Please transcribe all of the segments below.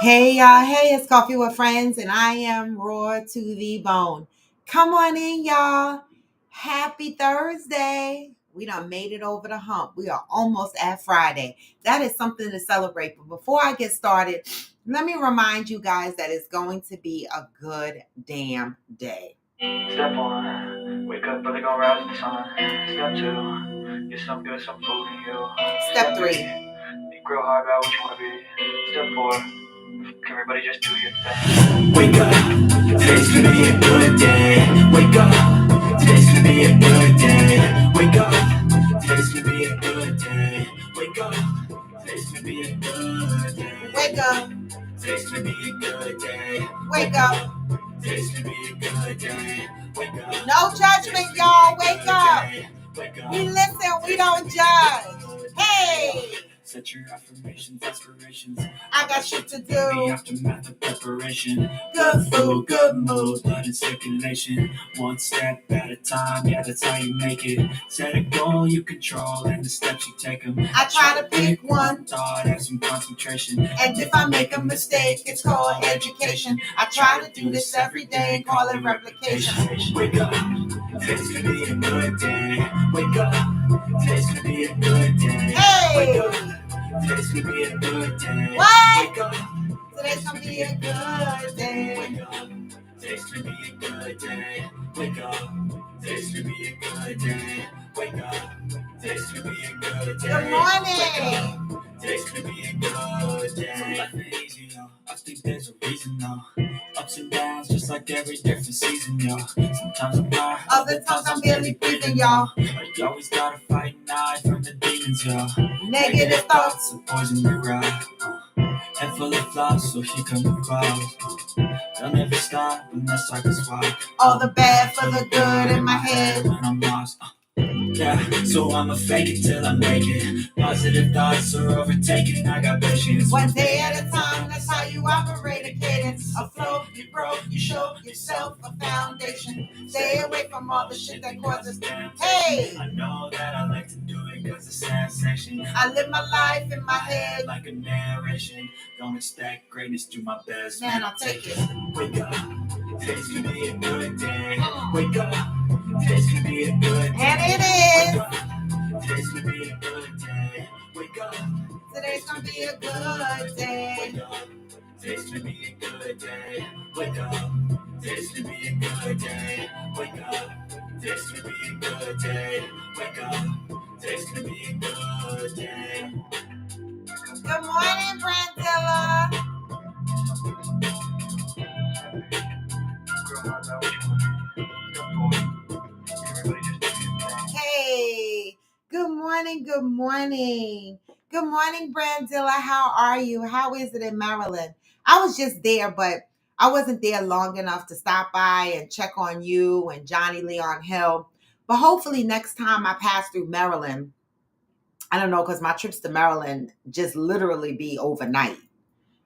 Hey y'all, hey, it's Coffee with Friends, and I am raw to the bone. Come on in, y'all. Happy Thursday. We done made it over the hump. We are almost at Friday. That is something to celebrate. But before I get started, let me remind you guys that it's going to be a good damn day. Step one, wake up early, gonna rise with the sun. Step two, get some good, some food in you. Step three. Think real hard about what you wanna be. Step four, can everybody just do your thing. Wake up, today's gonna be a good day. Wake up, today's gonna be a good day. Wake up, today's gonna be a good day. Wake up, today's gonna be a good day. Wake up. Today's gonna be a good day. Wake up. Today's gonna be a good day. Wake up. No judgment, y'all. Wake up. Wake up. We listen, we don't judge. Hey! Set your affirmations, aspirations. I got shit to The do. aftermath of preparation. Good food, good mood, blood in circulation. One step at a time, yeah, that's how you make it. Set a goal you control and the steps you take them. I try to pick one thought, have some concentration. And if I make a mistake, it's called education. I try to do this every day and call it replication. Wake up, today's gonna be a good day. Wake up, today's gonna be a good day. Hey! Wake up, today's gonna be a good day. What? Wake up, Today's gonna be a good day. wake up, today's gonna be a good day. Wake up, today's gonna be a good day. Wake up, today's gonna be a good day. Good morning. Today's gonna be a good day. Life ain't easy, yo. I think there's a reason, though. Ups and downs, just like every different season, yo. Sometimes I'm high, Other times I'm barely breathing, y'all. but you always gotta fight and hide from the demons, yo. Negative thoughts. will poison your ride. Head full of flies, so here come the clouds. They'll never stop unless I can swap. All the bad for the good in my head. When I'm lost. Yeah, so I'ma fake it till I make it. Positive thoughts are overtaken. I got patience. One day at a time, that's how you operate a cadence. A flow, you grow, you show yourself a foundation. Stay away from all the shit that causes. Hey! I know that I like to do it cause it's sensation. I live my life in my head. Like a narration. Don't expect greatness, do my best. Man, I'll take it. Wake up, today's gonna be a good day. Wake up, today's gonna be a good day. And it is. Wake up, today's gonna be a good day. Wake up, Today's gonna be a good day. wake up, today's gonna be a good day. Wake up, today's gonna be a good day. Wake up, today's gonna be a good day. Wake up, today's gonna be a good day. Good morning, Brandilla. Hey, good morning, good morning. Good morning, Brandilla. How are you? How is it in Maryland? I was just there, but I wasn't there long enough to stop by and check on you and Johnny Leon Hill. But hopefully next time I pass through Maryland, I don't know, because my trips to Maryland just literally be overnight.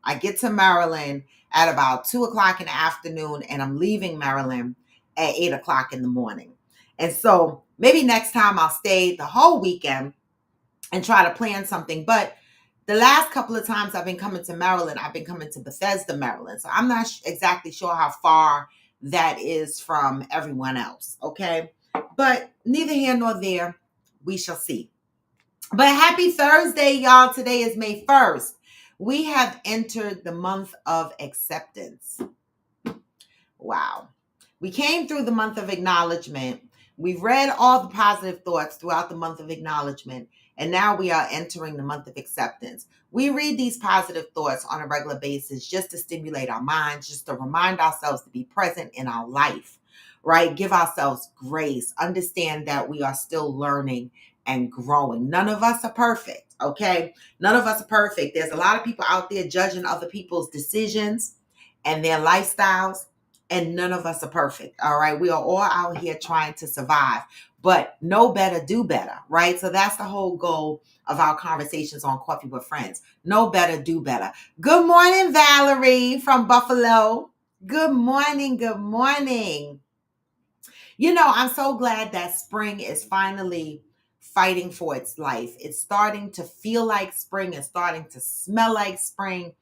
I get to Maryland at about 2 o'clock in the afternoon, and I'm leaving Maryland at 8 o'clock in the morning. And so maybe next time I'll stay the whole weekend and try to plan something. But the last couple of times I've been coming to Maryland, I've been coming to Bethesda, Maryland. So I'm not exactly sure how far that is from everyone else, okay? But neither here nor there, we shall see. But happy Thursday, y'all. Today is May 1st. We have entered the month of acceptance. Wow. We came through the month of acknowledgement. We've read all the positive thoughts throughout the month of acknowledgement, and now we are entering the month of acceptance. We read these positive thoughts on a regular basis just to stimulate our minds, just to remind ourselves to be present in our life, right? Give ourselves grace. Understand that we are still learning and growing. None of us are perfect, okay? None of us are perfect. There's a lot of people out there judging other people's decisions and their lifestyles, and none of us are perfect, all right? We are all out here trying to survive, but know better, do better, right? So that's the whole goal of our conversations on Coffee with Friends. Know better, do better. Good morning, Valerie from Buffalo. Good morning, good morning. You know, I'm so glad that spring is finally fighting for its life. It's starting to feel like spring. It's starting to smell like spring.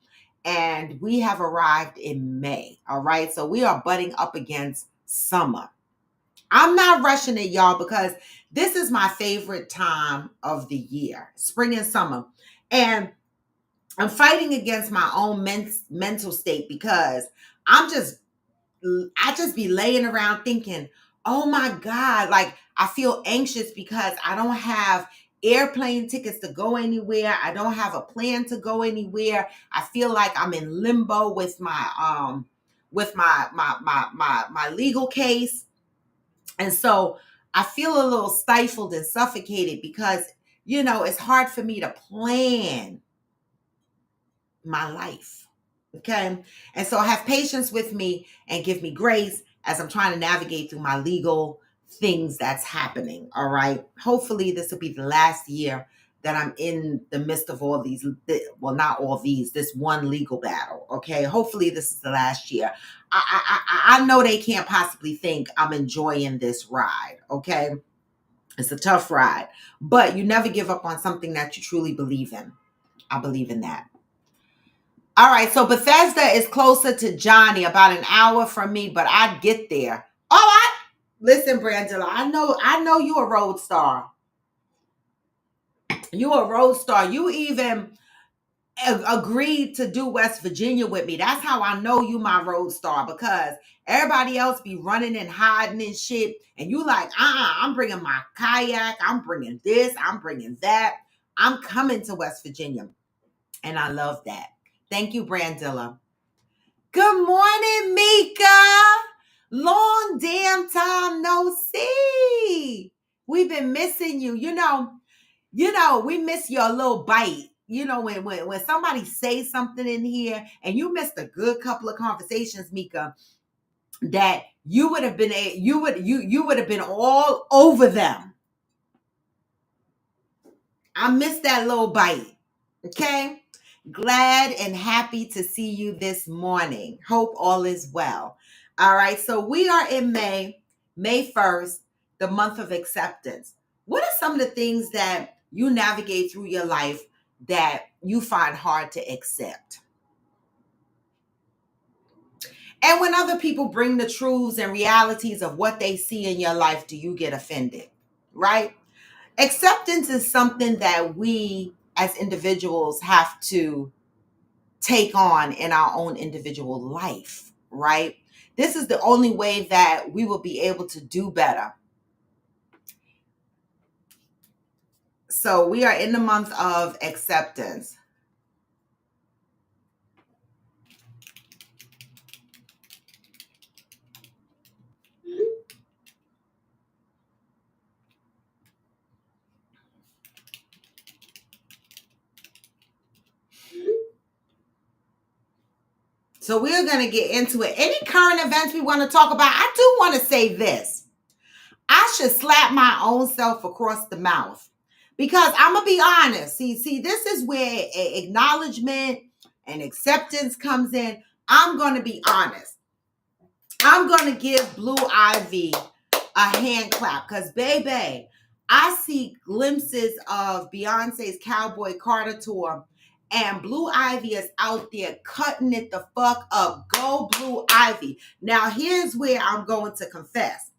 And we have arrived in May. All right. So we are butting up against summer. I'm not rushing it, y'all, because this is my favorite time of the year, spring and summer. And I'm fighting against my own mental state because I'm just I just be laying around thinking, oh my God, like I feel anxious because I don't have airplane tickets to go anywhere. I don't have a plan to go anywhere. I feel like I'm in limbo with my legal case. And so I feel a little stifled and suffocated because, it's hard for me to plan my life. Okay. And so have patience with me and give me grace as I'm trying to navigate through my legal things that's happening. All right. Hopefully, this will be the last year that I'm in the midst of all these. Well, not all these, this one legal battle. Okay. Hopefully, this is the last year. I know they can't possibly think I'm enjoying this ride. Okay. It's a tough ride, but you never give up on something that you truly believe in. I believe in that. All right, so Bethesda is closer to Johnny, about an hour from me, but I'd get there. All right. Listen, Brandilla, I know you're a road star. You're a road star. You even agreed to do West Virginia with me. That's how I know you my road star, because everybody else be running and hiding and shit. And you like, I'm bringing my kayak. I'm bringing this. I'm bringing that. I'm coming to West Virginia. And I love that. Thank you, Brandilla. Good morning, Mika. Long damn time no see. We've been missing you. We miss your little bite. When somebody says something in here and you missed a good couple of conversations, Mika, that you would have been you would have been all over them. I missed that little bite. Okay? Glad and happy to see you this morning. Hope all is well. All right, so we are in May 1st, the month of acceptance. What are some of the things that you navigate through your life that you find hard to accept? And when other people bring the truths and realities of what they see in your life, do you get offended? Right? Acceptance is something that we as individuals have to take on in our own individual life, right? This is the only way that we will be able to do better. So we are in the month of acceptance. So we're going to get into it. Any current events we want to talk about? I do want to say this. I should slap my own self across the mouth, because I'm going to be honest. See, this is where acknowledgement and acceptance comes in. I'm going to be honest. I'm going to give Blue Ivy a hand clap, because, baby, I see glimpses of Beyonce's Cowboy Carter tour, and Blue Ivy is out there cutting it the fuck up. Go Blue Ivy. Now, here's where I'm going to confess.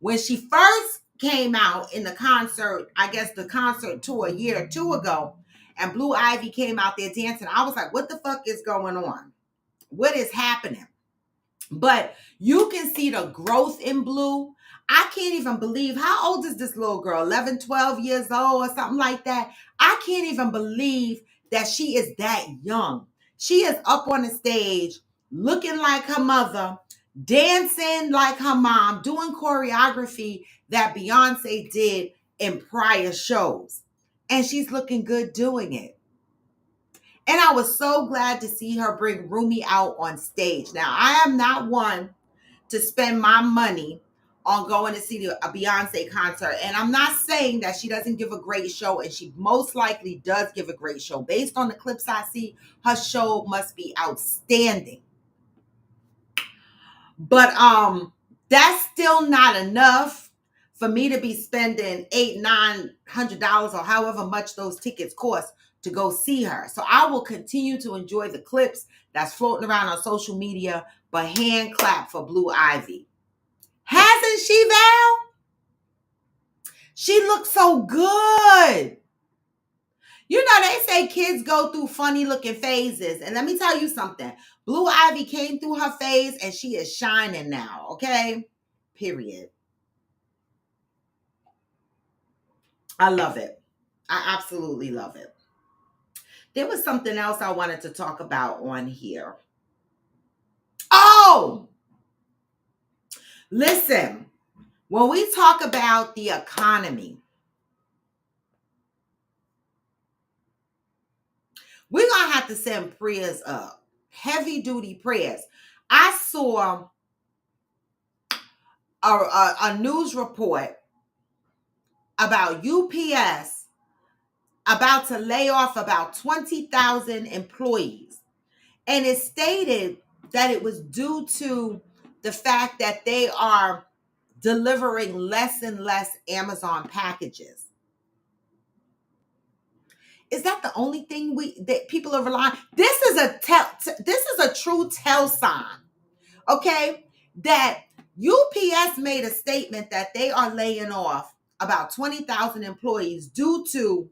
When she first came out in the concert, I guess the concert tour a year or two ago, and Blue Ivy came out there dancing, I was like, what the fuck is going on? What is happening? But you can see the growth in Blue. I can't even believe, how old is this little girl? 11, 12 years old or something like that. I can't even believe that she is that young. She is up on the stage looking like her mother, dancing like her mom, doing choreography that Beyonce did in prior shows. And she's looking good doing it. And I was so glad to see her bring Rumi out on stage. Now, I am not one to spend my money on going to see a Beyonce concert. And I'm not saying that she doesn't give a great show, and she most likely does give a great show. Based on the clips I see, her show must be outstanding. But that's still not enough for me to be spending $800-900 or however much those tickets cost to go see her. So I will continue to enjoy the clips that's floating around on social media, but hand clap for Blue Ivy. Hasn't she, Val? She looks so good. You know, they say kids go through funny looking phases. And let me tell you something. Blue Ivy came through her phase and she is shining now, okay? Period. I love it. I absolutely love it. There was something else I wanted to talk about on here. Oh, listen, when we talk about the economy, we're going to have to send prayers up, heavy duty prayers. I saw a news report about UPS about to lay off about 20,000 employees. And it stated that it was due to the fact that they are delivering less and less Amazon packages. Is that the only thing that people are relying? This is a true tell sign, okay? That UPS made a statement that they are laying off about 20,000 employees due to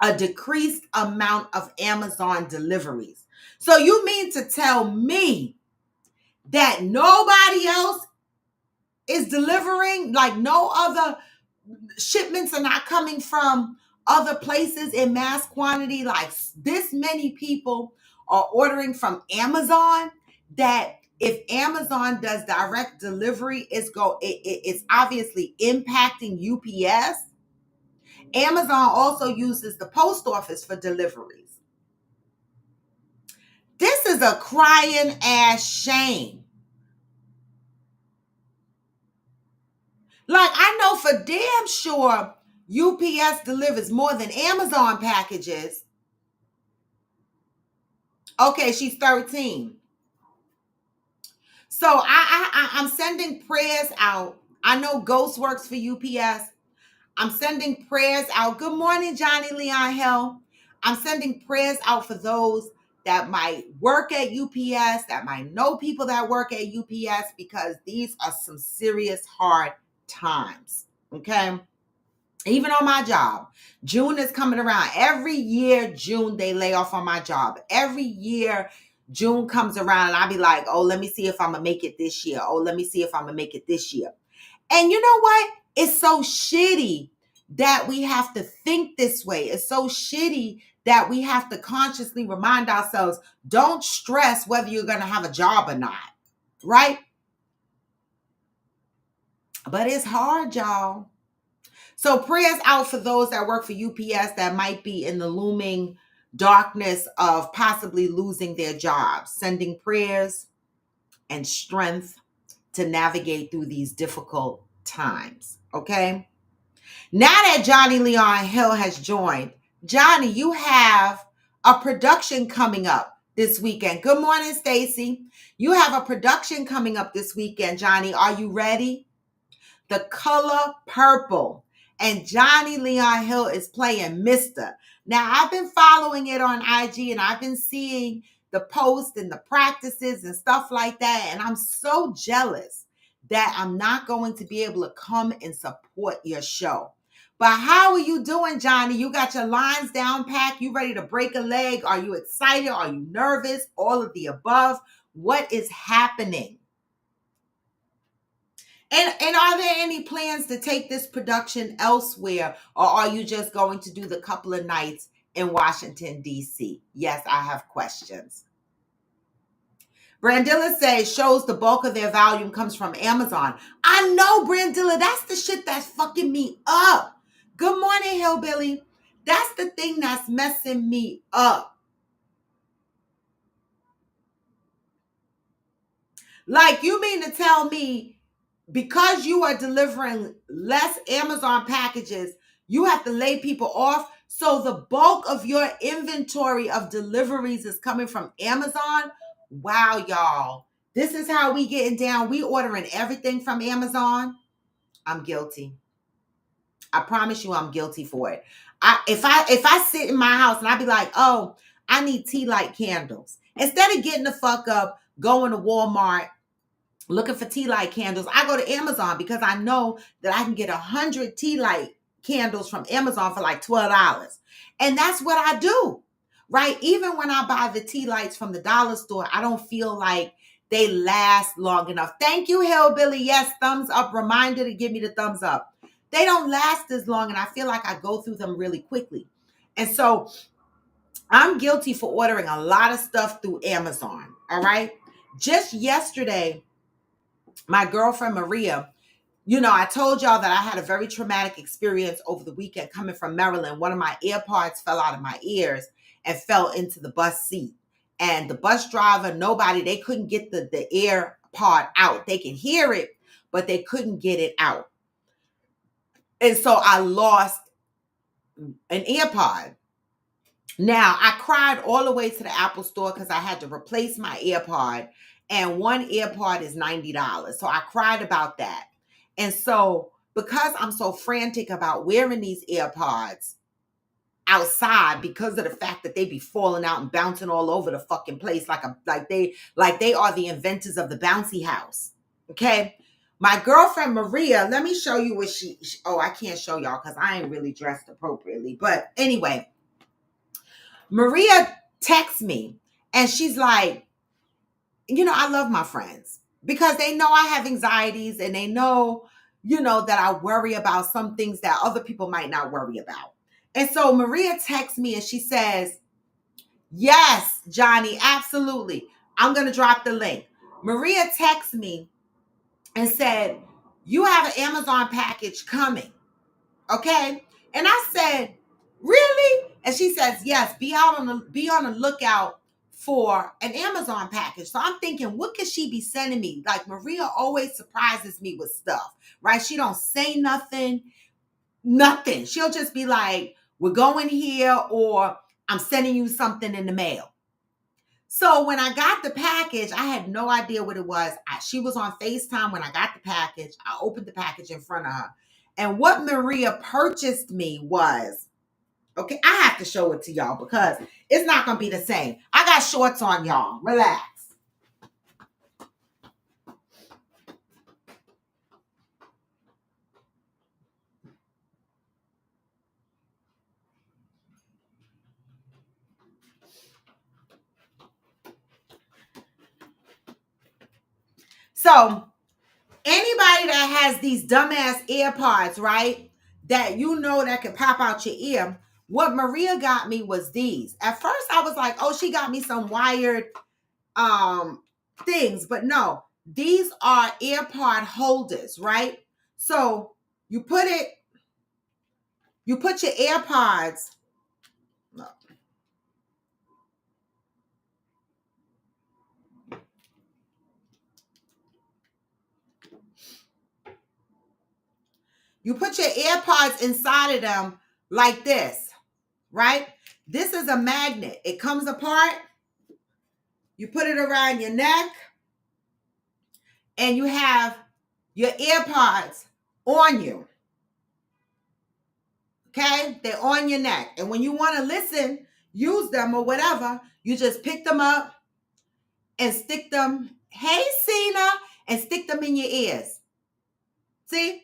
a decreased amount of Amazon deliveries. So you mean to tell me that nobody else is delivering, like no other shipments are not coming from other places in mass quantity, like this many people are ordering from Amazon, that if Amazon does direct delivery, it's obviously impacting UPS. Amazon also uses the post office for deliveries. This is a crying ass shame. Like, I know for damn sure UPS delivers more than Amazon packages. Okay, she's 13. So I'm sending prayers out. I know Ghost works for UPS. I'm sending prayers out. Good morning, Johnny Leon Hill. I'm sending prayers out for those that might work at UPS, that might know people that work at UPS, because these are some serious hard times, okay? Even on my job, June is coming around. Every year, June, they lay off on my job. Every year, June comes around and I'll be like, oh, let me see if I'm going to make it this year. Oh, let me see if I'm going to make it this year. And you know what? It's so shitty that we have to think this way. It's so shitty that we have to consciously remind ourselves, don't stress whether you're going to have a job or not, right? But it's hard, y'all. So prayers out for those that work for UPS that might be in the looming darkness of possibly losing their jobs. Sending prayers and strength to navigate through these difficult times, okay? Now that Johnny Leon Hill has joined, Johnny, you have a production coming up this weekend. Good morning, Stacy. You have a production coming up this weekend, Johnny. Are you ready? The Color Purple. And Johnny Leon Hill is playing Mr. Now, I've been following it on IG and I've been seeing the posts and the practices and stuff like that. And I'm so jealous that I'm not going to be able to come and support your show. But how are you doing, Johnny? You got your lines down packed? You ready to break a leg? Are you excited? Are you nervous? All of the above. What is happening? And are there any plans to take this production elsewhere, or are you just going to do the couple of nights in Washington, D.C.? Yes, I have questions. Brandilla says shows the bulk of their volume comes from Amazon. I know, Brandilla. That's the shit that's fucking me up. Good morning, Hillbilly. That's the thing that's messing me up. Like, you mean to tell me because you are delivering less Amazon packages, you have to lay people off? So the bulk of your inventory of deliveries is coming from Amazon? Wow, y'all. This is how we getting down. We ordering everything from Amazon? I'm guilty. I promise you I'm guilty for it. If I sit in my house and I be like, oh, I need tea light candles. Instead of getting the fuck up, going to Walmart, looking for tea light candles, I go to Amazon because I know that I can get 100 tea light candles from Amazon for like $12. And that's what I do, right? Even when I buy the tea lights from the dollar store, I don't feel like they last long enough. Thank you, Hillbilly. Yes, thumbs up. Reminder to give me the thumbs up. They don't last as long, and I feel like I go through them really quickly. And so I'm guilty for ordering a lot of stuff through Amazon, all right? Just yesterday, my girlfriend Maria, I told y'all that I had a very traumatic experience over the weekend coming from Maryland. One of my AirPods fell out of my ears and fell into the bus seat. And the bus driver, they couldn't get the AirPod out. They can hear it, but they couldn't get it out. And so I lost an AirPod. Now, I cried all the way to the Apple store because I had to replace my AirPod. And one AirPod is $90. So I cried about that. And so because I'm so frantic about wearing these AirPods outside because of the fact that they be falling out and bouncing all over the fucking place like they are the inventors of the bouncy house. Okay? My girlfriend Maria, let me show you what I can't show y'all because I ain't really dressed appropriately. But anyway, Maria texts me and she's like, I love my friends because they know I have anxieties and they know, that I worry about some things that other people might not worry about. And so Maria texts me and she says, yes, Johnny, absolutely. I'm going to drop the link. Maria texts me and said, you have an Amazon package coming. Okay. And I said, really? And she says, yes, be on the lookout for an Amazon package. So I'm thinking, what could she be sending me? Like Maria always surprises me with stuff, right? She don't say nothing. She'll just be like, we're going here, or I'm sending you something in the mail. So when I got the package, I had no idea what it was. She was on FaceTime when I got the package. I opened the package in front of her. And what Maria purchased me was, okay, I have to show it to y'all because it's not going to be the same. I got shorts on, y'all. Relax. So anybody that has these dumbass AirPods, right, that that can pop out your ear, what Maria got me was these. At first I was like, oh, she got me some wired things, but no, these are AirPod holders, right? So you put your AirPods. You put your AirPods inside of them like this, right? This is a magnet. It comes apart. You put it around your neck and you have your AirPods on you. Okay? They're on your neck. And when you want to listen, use them or whatever, you just pick them up and stick them, hey, Cena, and stick them in your ears. See?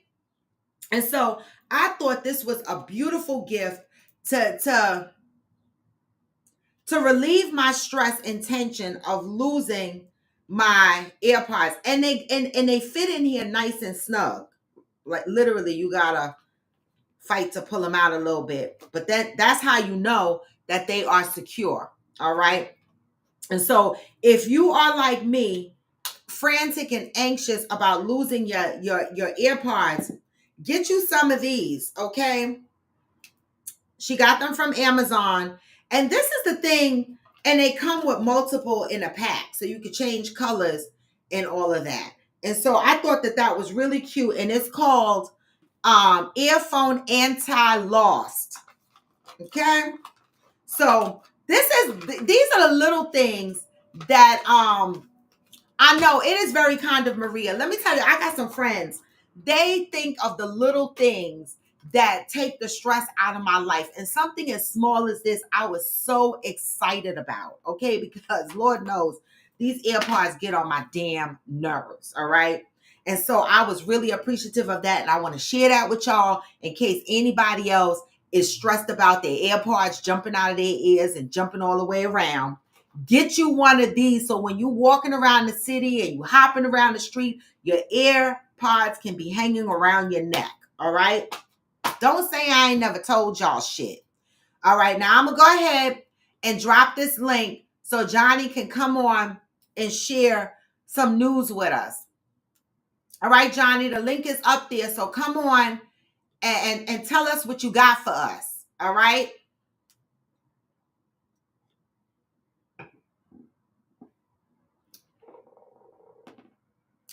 And so I thought this was a beautiful gift to relieve my stress and tension of losing my AirPods. And they fit in here nice and snug. Like literally, you gotta fight to pull them out a little bit. But that's how you know that they are secure. All right. And so if you are like me, frantic and anxious about losing your AirPods, get you some of these, okay? She got them from Amazon. And this is the thing, and they come with multiple in a pack, so you could change colors and all of that. And so I thought that was really cute, and it's called Earphone Anti-Lost. Okay? So these are the little things that I know it is very kind of Maria. Let me tell you, I got some friends They think of the little things that take the stress out of my life. And something as small as this, I was so excited about, okay? Because Lord knows these AirPods get on my damn nerves, all right? And so I was really appreciative of that. And I want to share that with y'all in case anybody else is stressed about their AirPods jumping out of their ears and jumping all the way around. Get you one of these so when you're walking around the city and you hopping around the street, your AirPods can be hanging around your neck. All right. Don't say I ain't never told y'all shit. All right. Now I'm going to go ahead and drop this link so Johnny can come on and share some news with us. All right, Johnny, the link is up there. So come on and tell us what you got for us. All right.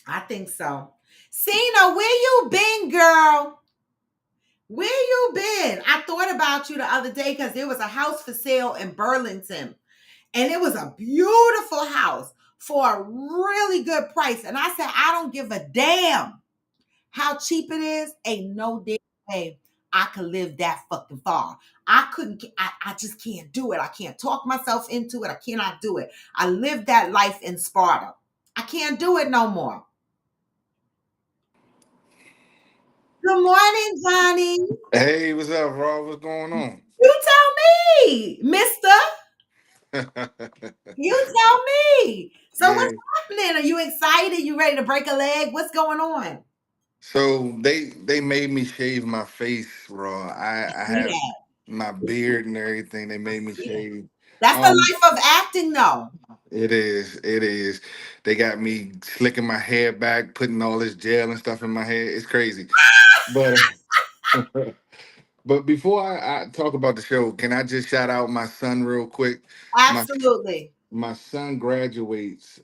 I think so. Cena, where you been, girl? Where you been? I thought about you the other day because there was a house for sale in Burlington, and it was a beautiful house for a really good price. And I said, I don't give a damn how cheap it is. Ain't no damn way I could live that fucking far. I couldn't, I just can't do it. I can't talk myself into it. I cannot do it. I lived that life in Sparta. I can't do it no more. Good morning, Johnny. Hey, what's up, Rob? What's going on? You tell me, mister. You tell me. So what's Yeah. happening? Are you excited? You ready to break a leg? What's going on? So they made me shave my face, Raw. I See have that. my beard and everything. They I made me see that. shave. That's the Um, life of acting, though. it is. It is. They got me slicking my hair back, putting all this gel and stuff in my hair. It's crazy. But but before I talk about the show, can I just shout out my son real quick? My Absolutely. my son graduates.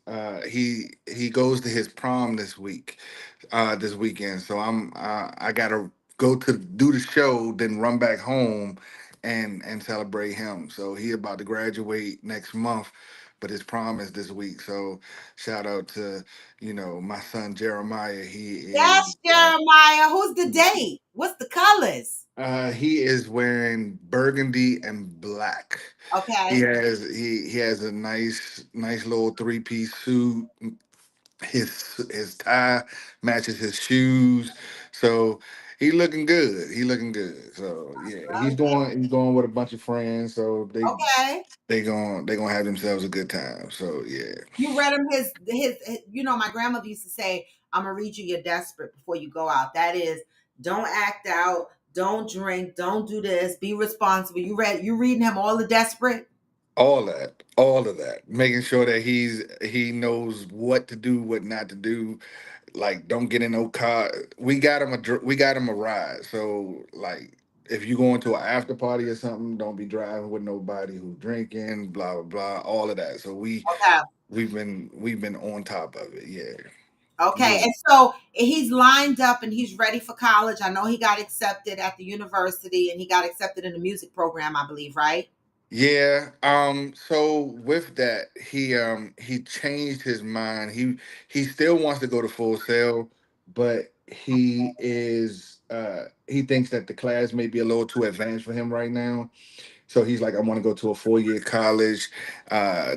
He goes to his prom this weekend. So I gotta go to do the show, then run back home and celebrate him. So he about to graduate next month, but his prom is this week. So shout out to my son Jeremiah. He is Yes, Jeremiah. Who's the date? What's the colors? he is wearing burgundy and black. He Okay. has he has a nice little three-piece suit. His tie matches his shoes, so he looking good. He looking good. So yeah, Well, he's going with a bunch of friends. So okay. they gonna have themselves a good time. So yeah. You read him my grandmother used to say, I'm gonna read you your desperate before you go out. That is, don't act out, don't drink, don't do this, be responsible. You reading him all the desperate? All of that, making sure that he knows what to do, what not to do. Like, don't get in no car. We got him a ride. So like, if you go into an after party or something, don't be driving with nobody who drinking, blah blah blah, all of that. So Okay. we've been on top of it. Yeah, Okay. yeah. And so he's lined up and he's ready for college. I know he got accepted at the university and he got accepted in the music program, I believe, right? Yeah. So with that, he changed his mind. He still wants to go to Full Sail, but he thinks that the class may be a little too advanced for him right now. So he's like, I want to go to a 4 year college,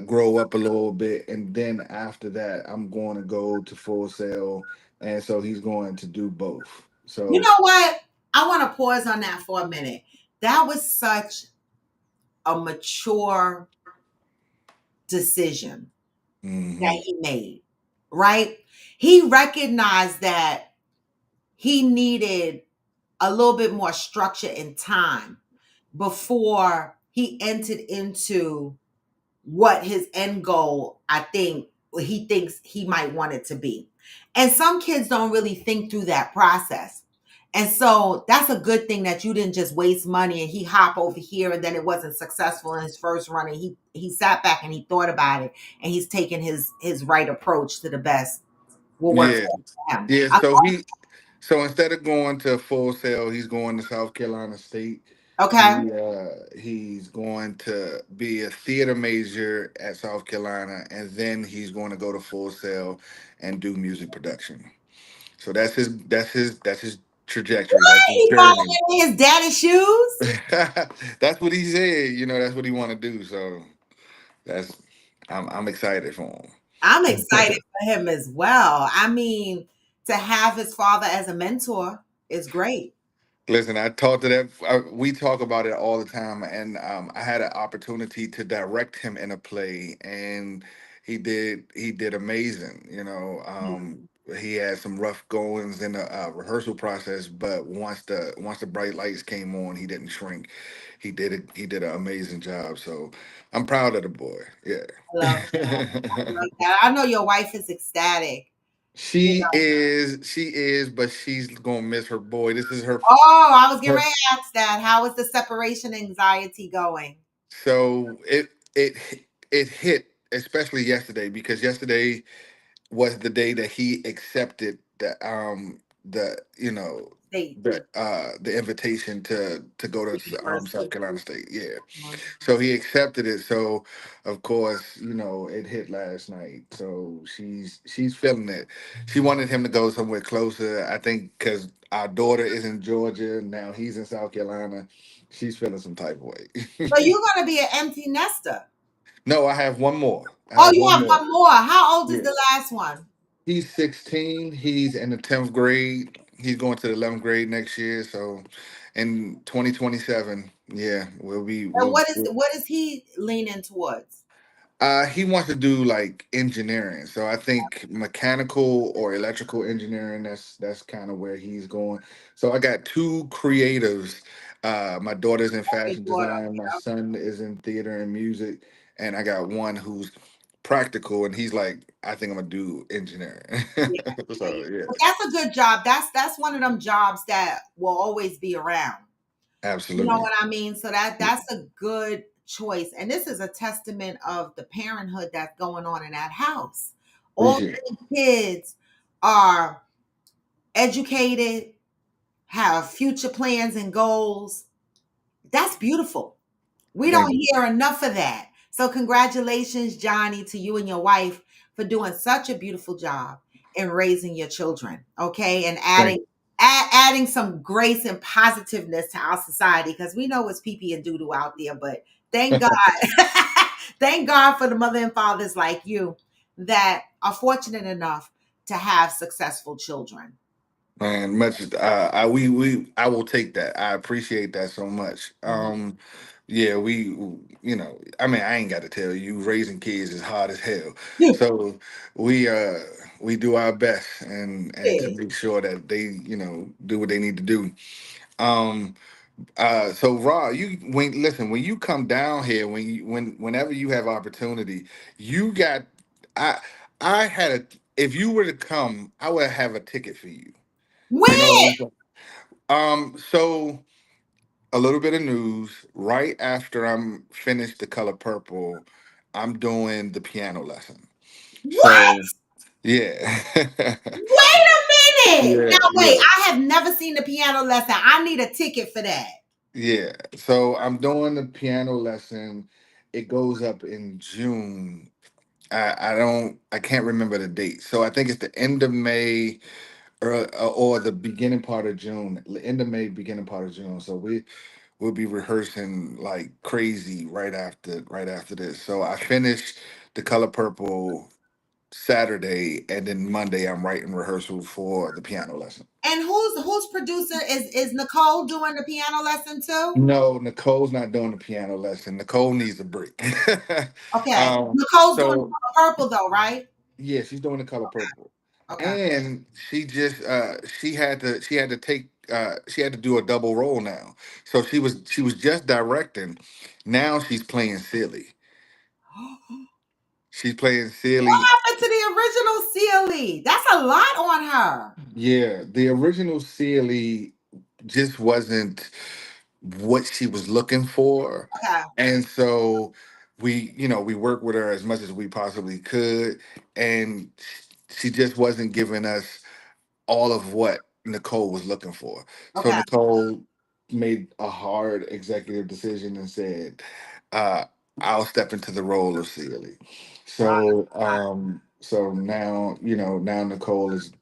grow up a little bit, and then after that, I'm going to go to Full Sail. And so he's going to do both. You So know what? I want to pause on that for a minute. That was such a mature decision that mhm. he made, right? He recognized that he needed a little bit more structure and time before he entered into what his end goal, I think, he thinks he might want it to be. And some kids don't really think through that process. And so that's a good thing that you didn't just waste money and he hop over here and then it wasn't successful in his first run. And he sat back and he thought about it and he's taken his right approach to the best will work Yeah. for him. Yeah. So instead of going to Full Sail, he's going to South Carolina State. Okay. He's going to be a theater major at South Carolina, and then he's going to go to Full Sail and do music production. So that's his trajectory. That's his He journey. following in his daddy's shoes. That's what he said. That's what he want to do. So that's I'm excited for I'm him. excited for him as well. I mean, to have his father as a mentor is great. Listen, I talked to that. We talk about it all the time, and I had an opportunity to direct him in a play, and he did amazing. He had some rough goings in the rehearsal process, but once the bright lights came on, he didn't shrink. He did it. He did an amazing job. So I'm proud of the boy. I love that. I Yeah. love that. I know your wife is ecstatic. You She is, but she's gonna miss her boy. This is her. Oh, I was getting her ready to ask that. How is the separation anxiety going? So it hit, especially yesterday, because yesterday was the day that he accepted State the invitation to go to South University. Carolina State. Yeah. Mhm. So he accepted it. So of course, it hit last night. So she's feeling it. She wanted him to go somewhere closer. I think because our daughter is in Georgia now, he's in South Carolina. She's feeling some type of way. So you're gonna be an empty nester. No, I have one more. I Oh, have you one have more. one more. How old is Yeah. the last one? He's 16. He's in the 10th grade. He's going to the 11th grade next year. So in 2027, yeah, we'll be And we'll, we'll what is he leaning towards? he wants to do like engineering. So I think mechanical or electrical engineering, that's kind of where he's going. So I got two creatives. My daughter's in Your fashion daughter. design, my son is in theater and music, and I got one who's practical and he's like, I think I'm gonna do engineering. Yeah, yeah, yeah. So yeah, But that's a good job. That's one of them jobs that will always be around. You know absolutely. what I mean? So that's a good choice. And this is a testament of the parenthood that's going on in that house. All Appreciate it. three kids are educated, have future plans and goals. That's beautiful. We don't Thank you. hear enough of that. So, congratulations, Johnny, to you and your wife for doing such a beautiful job in raising your children. Okay, and Thank adding some grace and positiveness to our society because we know it's pee pee and doo doo out there. But thank God, thank God for the mother and fathers like you that are fortunate enough to have successful children. Man, much I will take that. I appreciate that so much. Mhm. Yeah, I mean, I ain't got to tell you, raising kids is hard as hell. Yeah, So we uh we do our best and to yeah. make sure that they, do what they need to do. Um so Raw, when you come down here, whenever you have opportunity, you got I I had a if you were to come, I would have a ticket for you. You know what When? I'm saying? So a little bit of news. Right after I'm finished the color purple, I'm doing the piano lesson. What? So yeah. Wait a minute. Yeah, Now, wait, yeah, I have never seen the piano lesson. I need a ticket for that. yeah. So I'm doing the piano lesson. It goes up in June. I can't remember the date. So I think it's the end of May or the beginning part of June. The end of May, beginning part of June. So we'll be rehearsing like crazy right after this. So I finished the color purple Saturday, and then Monday I'm writing rehearsal for the piano lesson. And who's producer is Nicole doing the piano lesson too? No, Nicole's not doing the piano lesson. Nicole needs a break. Okay. um, Nicole's doing so the purple though, right? yeah, she's doing the color purple, Okay. and she had to do a double role now. So she was just directing. Now she's playing silly. She's playing What silly. happened to the original Sealy? That's a lot on her. Yeah, the original silly just wasn't what she was looking for. Okay. And so we worked with her as much as we possibly could. And she just wasn't giving us all of what Nicole was looking for. So Okay. Nicole made a hard executive decision and said, uh, I'll step into the role of Celie. Wow. So So now, now Nicole is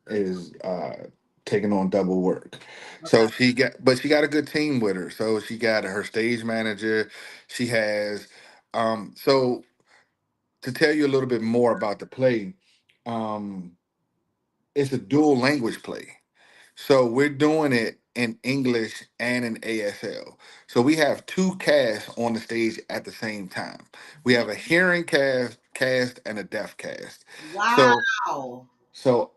taking on double work. Okay. So she got a good team with her. So she got her stage manager. She has so to tell you a little bit more about the play, um, it's a dual language play. So we're doing it in English and in ASL. So we have two casts on the stage at the same time. We have a hearing cast and a deaf cast. So Wow. so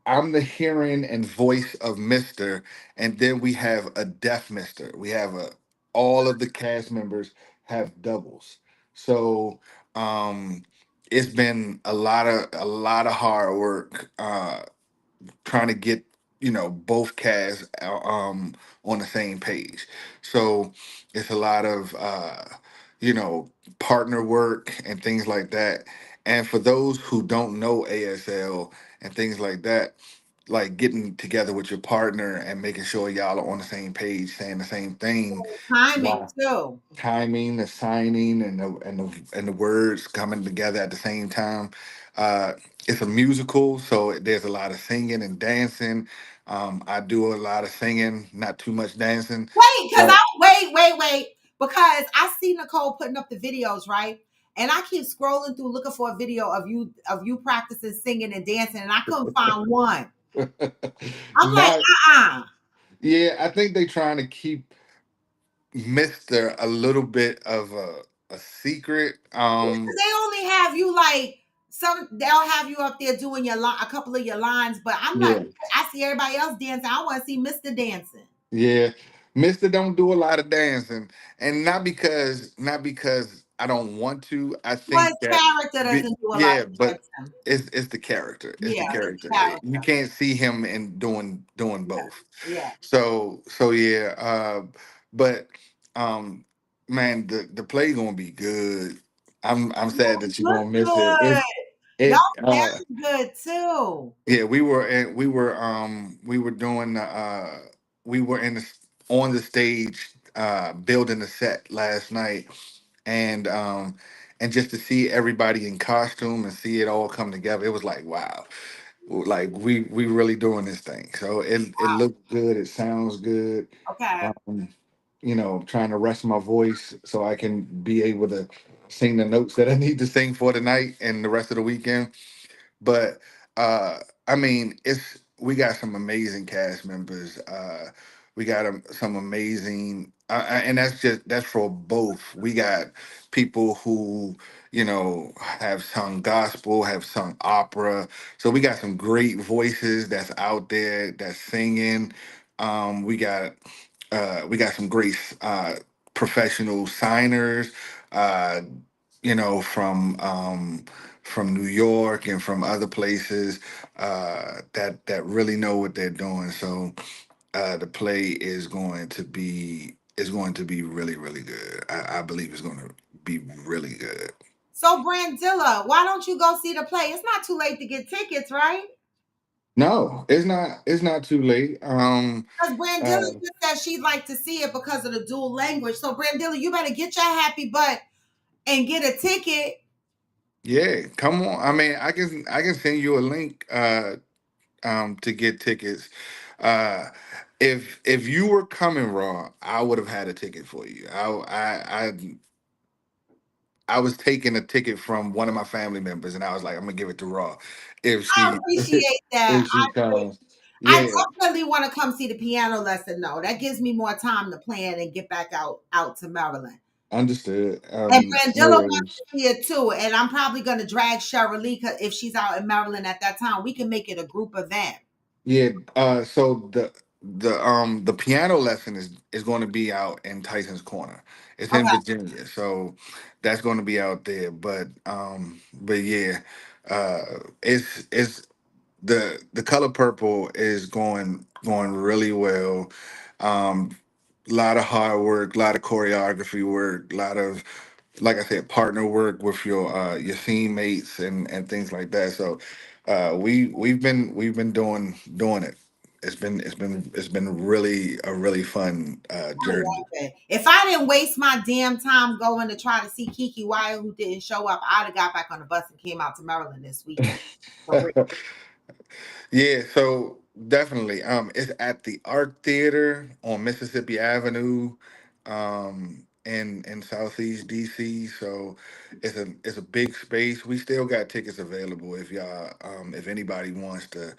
I'm the hearing and voice of Mister, and then we have a deaf Mister. We have a all of the cast members have doubles. So it's been a lot of hard work trying to get both casts on the same page. So it's a lot of you know partner work and things like that. And for those who don't know ASL and things like that, like getting together with your partner and making sure y'all are on the same page saying the same thing, Timing too. timing, the signing, and the words coming together at the same time. Uh, it's a musical, so there's a lot of singing and dancing. I do a lot of singing, not too much dancing, Wait, because but wait. Because I see Nicole putting up the videos, right? And I keep scrolling through looking for a video of you practicing singing and dancing, and I couldn't find one. I'm like, not. uh-uh. Yeah, I think they're trying to keep Mister a little bit of a secret. They only have you like they'll have you up there doing a couple of your lines, but I'm not Yeah. I see everybody else dancing. I want to see Mr. dancing. Yeah, Mister don't do a lot of dancing, and not because I don't want to. I Well, think his that, character doesn't do a lot yeah, of but dancing. it's the character. It's the Yeah, his character. You character. can't see him in doing both. Yeah. So yeah. But um, man, the play gonna be good. I'm sad that you're Look gonna miss it. good. Y'all It sound good too. Yeah, we were doing we were on the stage building the set last night, and just to see everybody in costume and see it all come together, it was like wow, like we really doing this thing. So it looks good, it sounds good. Okay. um Trying to rest my voice so I can be able to sing the notes that I need to sing for tonight and the rest of the weekend. But uh I mean, it's we got some amazing cast members. We got some amazing and that's for both. We got people who have sung gospel, have sung opera. So we got some great voices that's out there that's singing. We got some great professional signers, uh from New York and from other places that really know what they're doing. So the play is going to be really, really good. I believe it's going to be really good. So Brandilla, why don't you go see the play? It's not too late to get tickets, right? No, it's not. It's not too late. Because Brandilla Uh, just said she'd like to see it because of the dual language. So Brandilla, you better get your happy butt and get a ticket. yeah, come on. I mean, I can send you a link to get tickets. Uh, if you were coming raw, I would have had a ticket for you. I was taking a ticket from one of my family members, and I was like, I'm gonna give it to Raw if I she appreciate that. if she comes. I Yeah, definitely want to come see the piano lesson though. That gives me more time to plan and get back out to Maryland. understood. And No Brandilla wants worries. to see it too. And I'm probably gonna drag Cheryl Lee if she's out in Maryland at that time. We can make it a group event. Yeah. So the piano lesson is going to be out in Tyson's Corner. It's in Okay. Virginia, so that's going to be out there. But yeah, it's the color purple is going really well. Um, a lot of hard work, a lot of choreography work, a lot of, like I said, partner work with your teammates and things like that. So we've been doing it. it's been really a really fun I journey. love it. If I didn't waste my damn time going to try to see Kiki Wyatt, who didn't show up, I'd have got back on the bus and came out to Maryland this weekend. For real. Yeah, so definitely. It's at the Art Theater on Mississippi Avenue, in Southeast DC. So it's a big space. We still got tickets available if y'all if anybody wants to,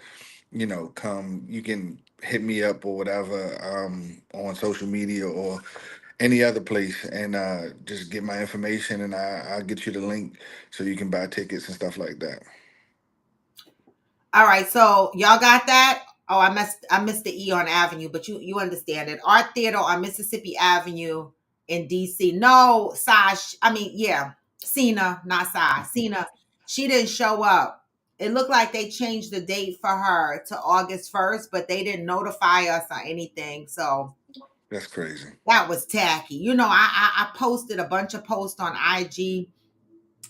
come, you can hit me up or whatever, on social media or any other place, and just get my information, and I'll get you the link so you can buy tickets and stuff like that. All right, so y'all got that? Oh, I missed the E on Avenue, but you understand it. Art Theater on Mississippi Avenue in DC. No, Saj. I mean, yeah, Cena, not Saj. Cena. She didn't show up. It looked like they changed the date for her to August 1st, but they didn't notify us or anything. So That's crazy. that was tacky. I posted a bunch of posts on IG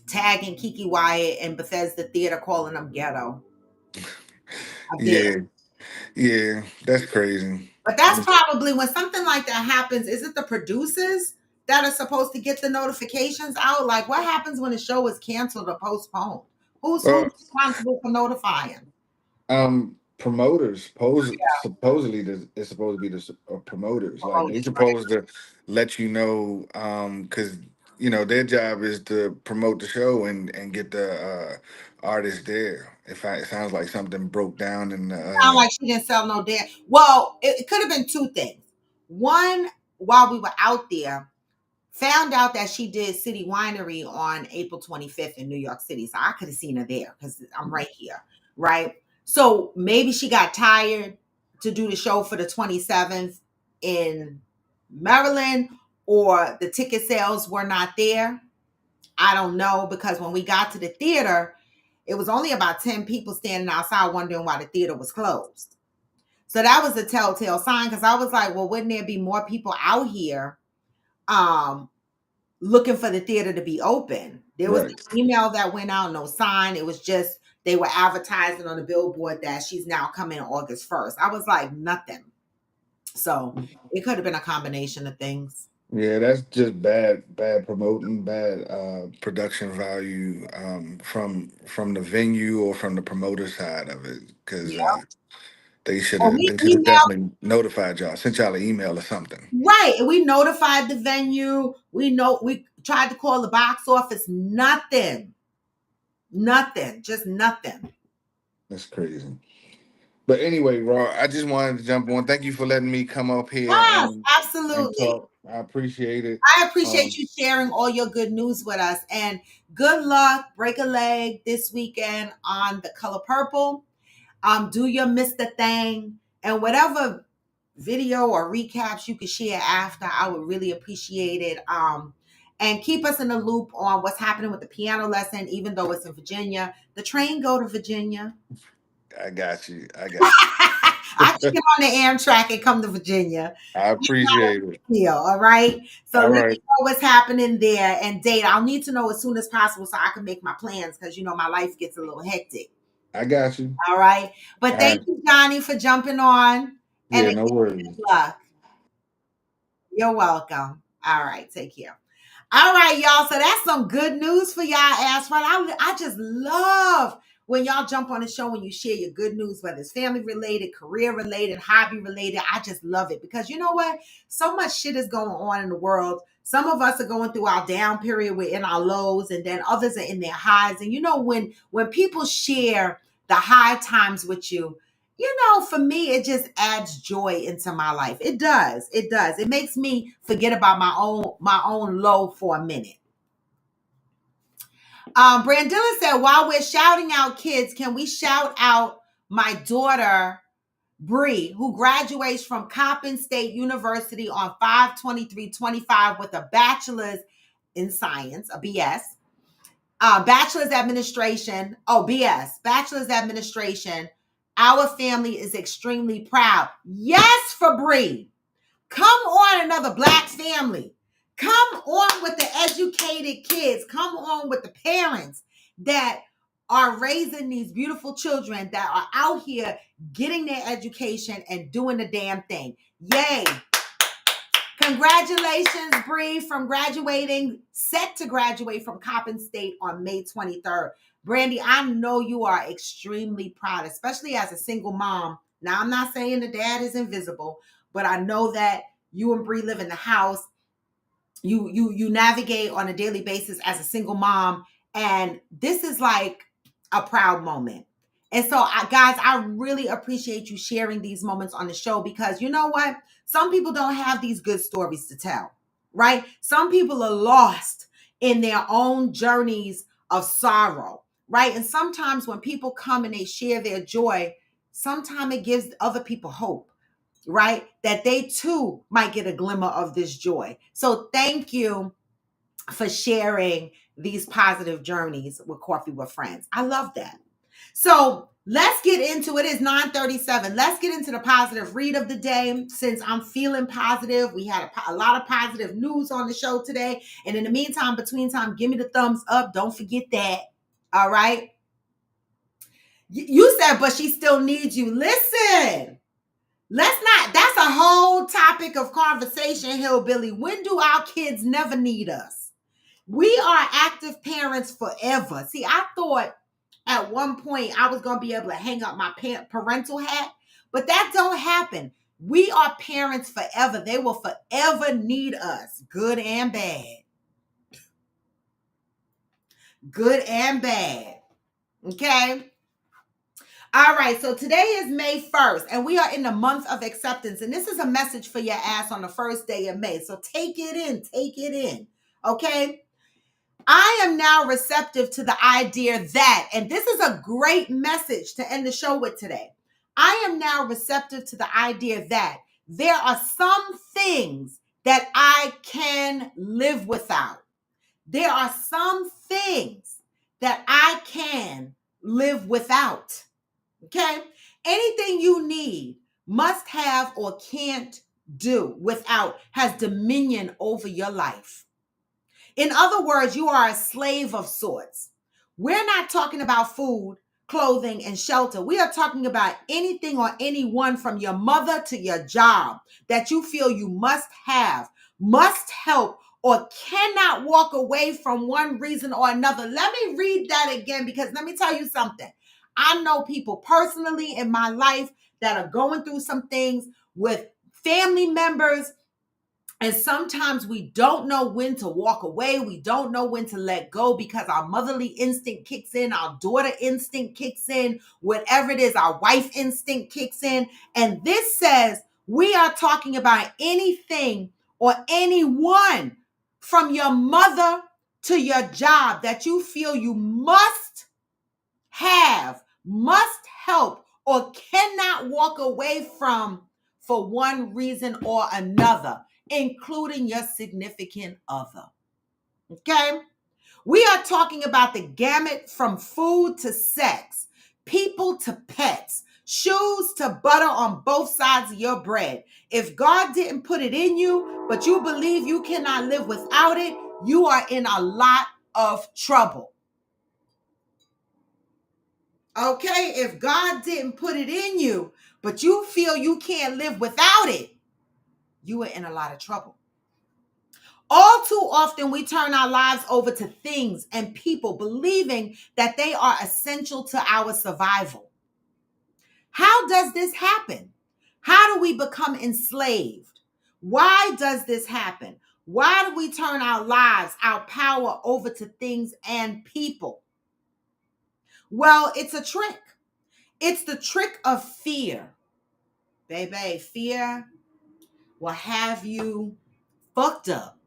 tagging Kiki Wyatt and Bethesda Theater, calling them ghetto. I did. Yeah, yeah, that's crazy. But that's probably when something like that happens. Is it the producers that are supposed to get the notifications out? Like, what happens when a show is canceled or postponed? Who's Well, responsible for notifying? promoters supposedly it's supposed to be the promoters. Like Promoters, they right? supposed to let you know, because their job is to promote the show and get the artists there. It sounds like something broke down in the Sound like she didn't sell no damn. Well, it could have been two things. One, while we were out there, found out that she did City Winery on April 25th in New York City. So I could have seen her there because I'm right here, right? So maybe she got tired to do the show for the 27th in Maryland, or the ticket sales were not there. I don't know, because when we got to the theater, it was only about 10 people standing outside wondering why the theater was closed. So that was a telltale sign, because I was like, well, wouldn't there be more people out here um looking for the theater to be open? There was right. an email that went out, no sign. It was just they were advertising on the billboard that she's now coming August 1st. I was like, nothing. So it could have been a combination of things. Yeah, that's just bad promoting, bad production value, from the venue or from the promoter side of it, because Yeah. they should Well, have we they should have emailed, definitely notified y'all, sent y'all an email or something. right. And we notified the venue. We tried to call the box office. Nothing. Nothing. Just nothing. That's crazy. But anyway, Raw, I just wanted to jump on. Thank you for letting me come up here Yes, and absolutely. talk. I appreciate it. I appreciate Um, you sharing all your good news with us, and good luck. Break a leg this weekend on The Color Purple. Do your Mr. Thing, and whatever video or recaps you could share after, I would really appreciate it. And keep us in the loop on what's happening with the piano lesson, even though it's in Virginia. The train go to Virginia. I got you. I got I can you. get on the Amtrak and come to Virginia. I appreciate it. Deal, all right? So All let me right. know what's happening there and date. I'll need to know as soon as possible so I can make my plans, because my life gets a little hectic. I got you. All right. But All thank right. you, Johnny, for jumping on. And Yeah, again, no worries. good luck. You're welcome. All right. Take care. All right, y'all. So that's some good news for y'all, ass right. I just love when y'all jump on the show and you share your good news, whether it's family related, career related, hobby related. I just love it, because you know what? So much shit is going on in the world. Some of us are going through our down period, we're in our lows, and then others are in their highs. And when people share the high times with you, for me, it just adds joy into my life. It does. It does. It makes me forget about my own low for a minute. Brandilla said, while we're shouting out kids, can we shout out my daughter, Bree, who graduates from Coppin State University on 5/23/25 with a bachelor's in science, a BS, bachelor's administration. Oh, BS, bachelor's administration. Our family is extremely proud. Yes, for Bree. Come on, another Black family. Come on with the educated kids. Come on with the parents that are raising these beautiful children that are out here getting their education and doing the damn thing. Yay. Congratulations, Bree, from graduating, set to graduate from Coppin State on May 23rd. Brandy, I know you are extremely proud, especially as a single mom. Now, I'm not saying the dad is invisible, but I know that you and Bree live in the house. You navigate on a daily basis as a single mom, and this is like a proud moment. And so, guys, I really appreciate you sharing these moments on the show, because you know what? Some people don't have these good stories to tell, right? Some people are lost in their own journeys of sorrow, right? And sometimes when people come and they share their joy, sometimes it gives other people hope, right? That they too might get a glimmer of this joy. So thank you for sharing these positive journeys with Coffee with Friends. I love that. So let's get into it. It's 9:37. Let's get into the positive read of the day. Since I'm feeling positive, we had a lot of positive news on the show today. And in the meantime, between time, give me the thumbs up. Don't forget that. All right. You said, but she still needs you. Listen. Let's not, that's a whole topic of conversation, Hillbilly. When do our kids never need us? We are active parents forever. See, I thought at one point I was going to be able to hang up my parental hat, but that don't happen. We are parents forever. They will forever need us, good and bad. Good and bad. Okay? All right, so today is May 1st, and we are in the month of acceptance. And this is a message for your ass on the first day of May. So take it in, okay? I am now receptive to the idea that, and this is a great message to end the show with today. I am now receptive to the idea that there are some things that I can live without. There are some things that I can live without. Okay? Anything you need, must have, or can't do without has dominion over your life. In other words, you are a slave of sorts. We're not talking about food, clothing, and shelter. We are talking about anything or anyone, from your mother to your job, that you feel you must have, must help, or cannot walk away from one reason or another. Let me read that again, because let me tell you something. I know people personally in my life that are going through some things with family members, and sometimes we don't know when to walk away. We don't know when to let go, because our motherly instinct kicks in, our daughter instinct kicks in, whatever it is, our wife instinct kicks in. And this says we are talking about anything or anyone, from your mother to your job, that you feel you must have, must help, or cannot walk away from for one reason or another, including your significant other. Okay? We are talking about the gamut from food to sex, people to pets, shoes to butter on both sides of your bread. If God didn't put it in you, but you believe you cannot live without it, you are in a lot of trouble. Okay? If God didn't put it in you, but you feel you can't live without it, you are in a lot of trouble. All too often, we turn our lives over to things and people, believing that they are essential to our survival. How does this happen? How do we become enslaved? Why does this happen? Why do we turn our lives, our power, over to things and people? Well, it's a trick. It's the trick of fear. Baby, fear will have you fucked up.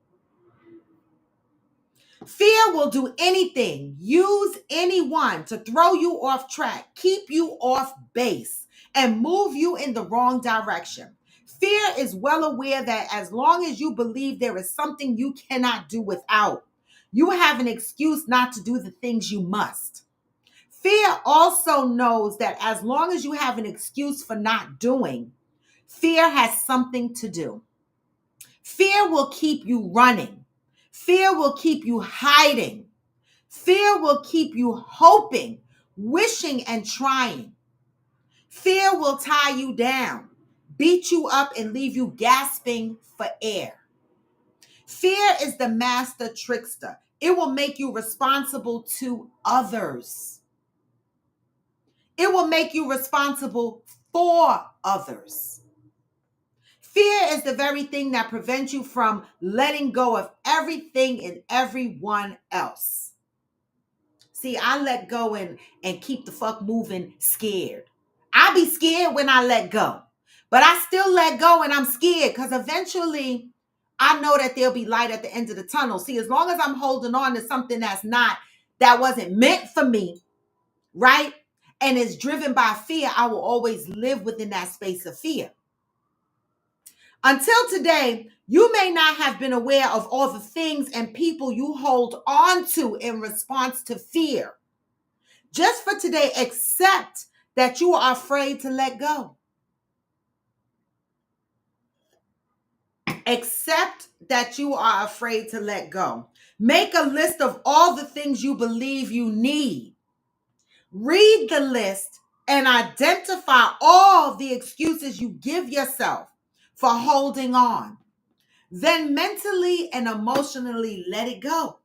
Fear will do anything, use anyone to throw you off track, keep you off base, and move you in the wrong direction. Fear is well aware that as long as you believe there is something you cannot do without, you have an excuse not to do the things you must. Fear also knows that as long as you have an excuse for not doing, fear has something to do. Fear will keep you running. Fear will keep you hiding. Fear will keep you hoping wishing and trying. Fear will tie you down, beat you up, and leave you gasping for air. Fear is the master trickster. It will make you responsible to others. It will make you responsible for others. Fear is the very thing that prevents you from letting go of everything and everyone else. See, I let go and keep the fuck moving scared. I be scared when I let go. But I still let go and I'm scared because eventually I know that there'll be light at the end of the tunnel. See, as long as I'm holding on to something that wasn't meant for me, right? And is driven by fear, I will always live within that space of fear. Until today, you may not have been aware of all the things and people you hold on to in response to fear. Just for today, accept that you are afraid to let go. Accept that you are afraid to let go. Make a list of all the things you believe you need. Read the list and identify all the excuses you give yourself for holding on. Then mentally and emotionally let it go.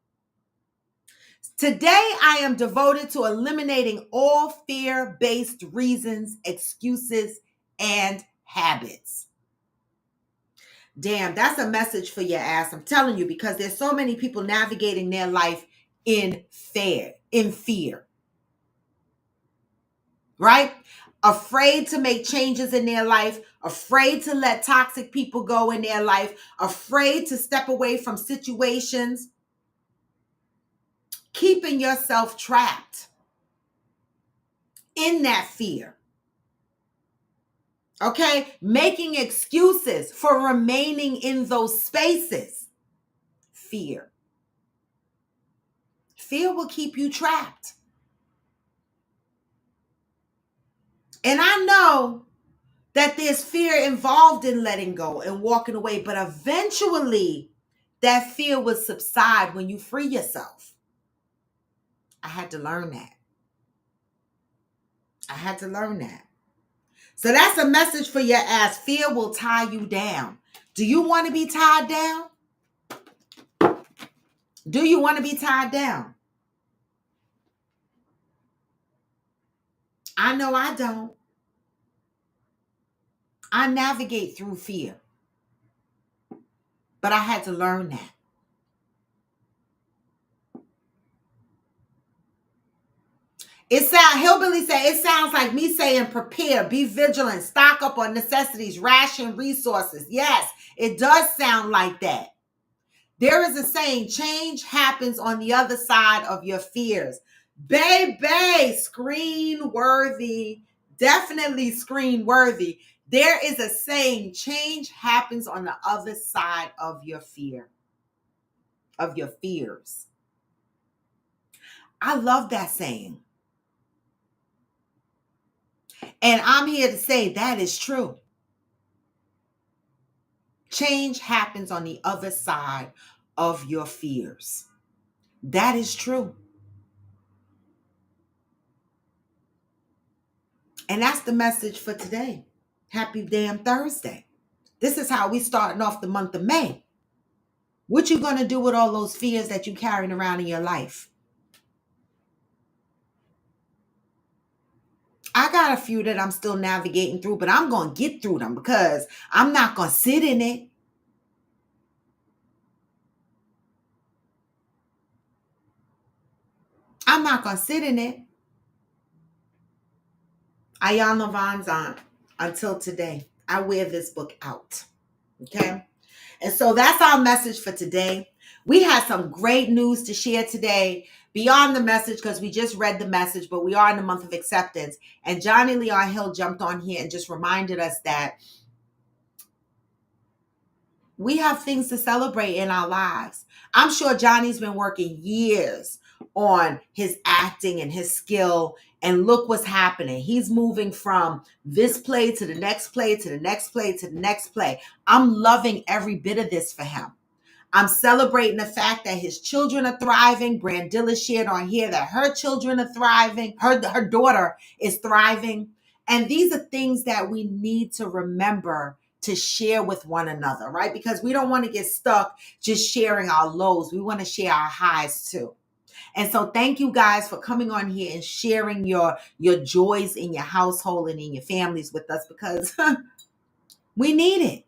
Today, I am devoted to eliminating all fear-based reasons, excuses, and habits. Damn, that's a message for your ass. I'm telling you, because there's so many people navigating their life in fear, right? Afraid to make changes in their life, afraid to let toxic people go in their life, afraid to step away from situations, keeping yourself trapped in that fear. Okay? Making excuses for remaining in those spaces. Fear. Fear will keep you trapped. And I know that there's fear involved in letting go and walking away, but eventually that fear will subside when you free yourself. I had to learn that. So that's a message for your ass. Fear will tie you down. Do you want to be tied down? Do you want to be tied down? I know I don't. I navigate through fear. But I had to learn that. Hillbilly say, it sounds like me saying prepare, be vigilant, stock up on necessities, ration resources. Yes, it does sound like that. There is a saying, change happens on the other side of your fears. Baby, screen worthy, definitely screen worthy. There is a saying, change happens on the other side of your fear, of your fears. I love that saying. And I'm here to say that is true. Change happens on the other side of your fears. That is true. And that's the message for today. Happy damn Thursday. This is how we starting off the month of May. What you going to do with all those fears that you carrying around in your life? I got a few that I'm still navigating through, but I'm going to get through them because I'm not going to sit in it. I'm not going to sit in it. Iyanla Vanzant, until today. I wear this book out. Okay? And so that's our message for today. We had some great news to share today beyond the message because we just read the message, but we are in the month of acceptance. And Johnny Leon Hill jumped on here and just reminded us that we have things to celebrate in our lives. I'm sure Johnny's been working years on his acting and his skill, and look what's happening. He's moving from this play to the next play, to the next play, to the next play. I'm loving every bit of this for him. I'm celebrating the fact that his children are thriving. Brandilla shared on here that her children are thriving. Her daughter is thriving. And these are things that we need to remember to share with one another, right? Because we don't want to get stuck just sharing our lows. We want to share our highs too. And so thank you guys for coming on here and sharing your joys in your household and in your families with us, because we need it.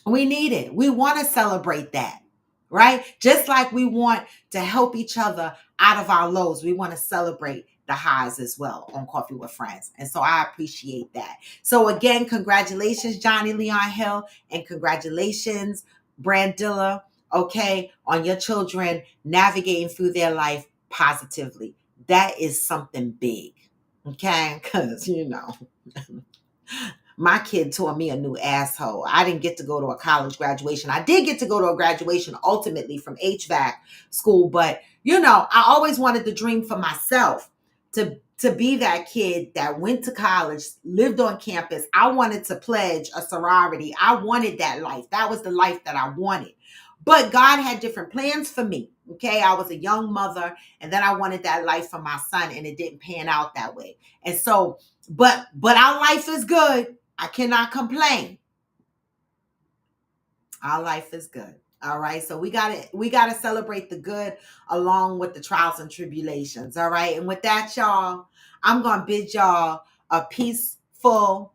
We need it. We want to celebrate that, right? Just like we want to help each other out of our lows, we want to celebrate the highs as well on Coffee with Friends. And so I appreciate that. So again, congratulations, Johnny Leon Hill, and congratulations, Brandilla, okay, on your children navigating through their life positively. That is something big, okay? Because, my kid taught me a new asshole. I didn't get to go to a college graduation. I did get to go to a graduation ultimately from HVAC school, but I always wanted the dream for myself to be that kid that went to college, lived on campus. I wanted to pledge a sorority. I wanted that life. That was the life that I wanted. But God had different plans for me. Okay, I was a young mother, and then I wanted that life for my son, and it didn't pan out that way. And so, but our life is good. I cannot complain. Our life is good. All right. So we gotta celebrate the good along with the trials and tribulations. All right. And with that, y'all, I'm gonna bid y'all a peaceful,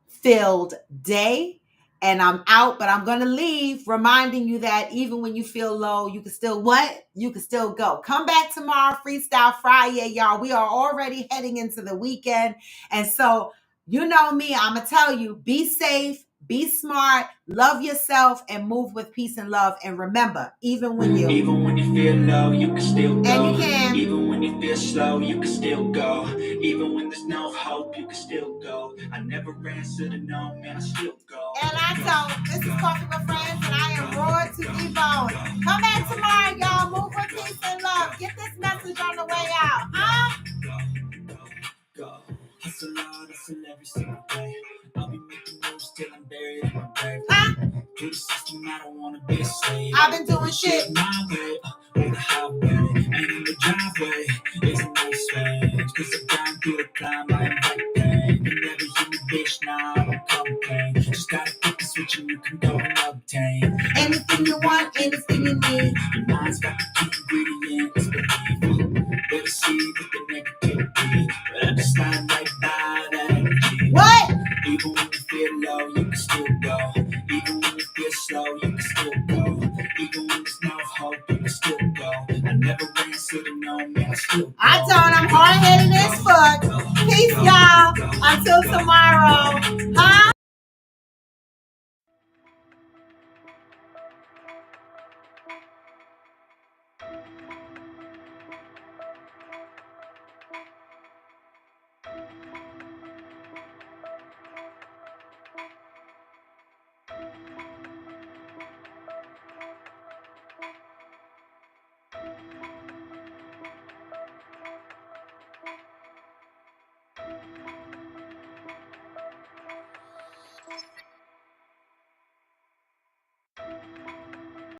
filled day. And I'm out, but I'm going to leave reminding you that even when you feel low, you can still what? You can still go. Come back tomorrow, Freestyle Friday, y'all. We are already heading into the weekend. And so, you know me, I'm going to tell you, be safe, be smart, love yourself, and move with peace and love. And remember, even when you feel low, you can still go. And you can. Even when you feel slow, you can still go. Even when there's no hope, you can still go. I never answer to no, man, I still go. And I told, this is Coffee with Friends, and I am raw to D-Bone. Come back tomorrow, y'all. Move with peace and love. Get this message on the way out. Huh? Go. Hustle hard, hustle every single day. I'll be making moves till I'm buried in my grave. Through the system, I don't wanna be a slave. I've been doing shit my way, on the highway, and in the driveway is a nice range. Cause I've gone through the climb, I invite pain. You never hear me, bitch, nah, I don't complain. Just gotta flip the switch and you can go and obtain anything you want, anything you need. Your mind's got the key ingredients, believe. Never see with the negativity, but I just slide right by that energy. What? Even when you feel low, you can still go. Even when you feel slow, you can still go. Even when there's no hope, you can still go. I never answer to no, man, I still go. I don't, I'm hard-headed as fuck. Peace, y'all. Until tomorrow. Huh?